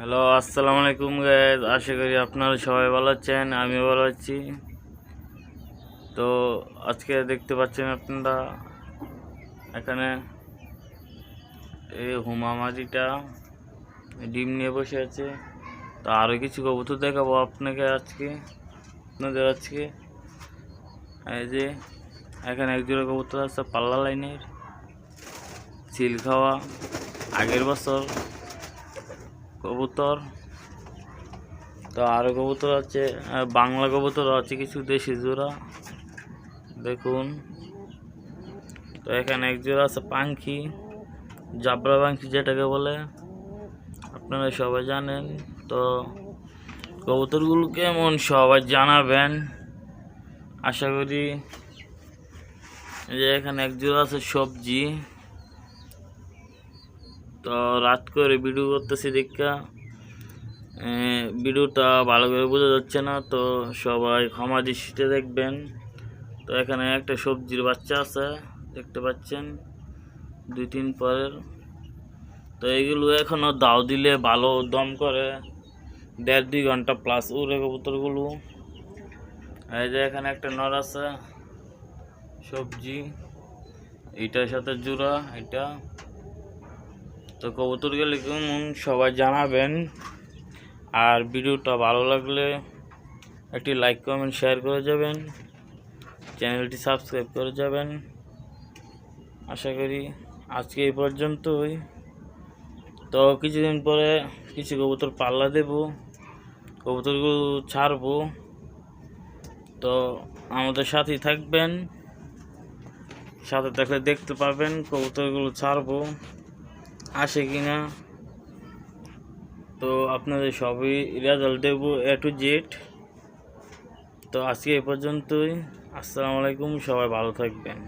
Hello, আসসালামু আলাইকুম guys. আশা করি আপনারা সবাই ভালো আছেন, আমিও ভালো আছি। তো আজকে দেখতে পাচ্ছেন আপনারা এখানে এই হুমামারিটা ডিম নিয়ে বসে আছে। তো আরও কিছু কবুতর দেখাবো আপনাদের আজকে। এই যে এখানে একজোড়া কবুতর আছে পাল্লা লাইনের, চিল খাওয়া আগের বছর কবুতর। তো আরও কবুতর আছে, বাংলা কবুতর আছে, কিছু দেশি জোড়া দেখুন। তো এখানে এক জোড়া আছে পাখি, জাবরা পাখি যেটাকে বলে, আপনারা সবাই জানেন। তো কবুতরগুলো কেমন সবাই জানাবেন আশা করি। যে এখানে এক জোড়া আছে সবজি। তো রাত করে ভিডিও করতেছি দেখা ভিডিওটা ভালো করে বোঝা যাচ্ছে না, তো সবাই ক্ষমা দৃষ্টিতে দেখবেন। তো এখানে একটা সবজির বাচ্চা আছে দেখতে পাচ্ছেন, 2-3 পরের। তো এগুলো এখনও দাও দিলে ভালো দম করে, 1.5-2 ঘন্টা প্লাস উড়ে কবুতরগুলো। এই যে এখানে একটা নর আছে সবজি, এইটার সাথে জোড়া এটা। তো কবুতর গেলে কেমন সবাই জানাবেন, আর ভিডিওটা ভালো লাগলে একটি লাইক কমেন্ট শেয়ার করে যাবেন, চ্যানেলটি সাবস্ক্রাইব করে যাবেন। আশা করি আজকে এই পর্যন্তই। তো কিছুদিন পরে কিছু কবুতর পাল্লা দেব, কবুতরগুলো ছাড়বো। তো আমাদের সাথেই থাকবেন, সাথে থাকলে দেখতে পাবেন কবুতরগুলো ছাড়বো আসে কিনা। তো আপনাদের সবই রেজাল্ট দেব A to Z। তো আজকে এই পর্যন্তই। আসসালামু আলাইকুম, সবাই ভালো থাকবেন।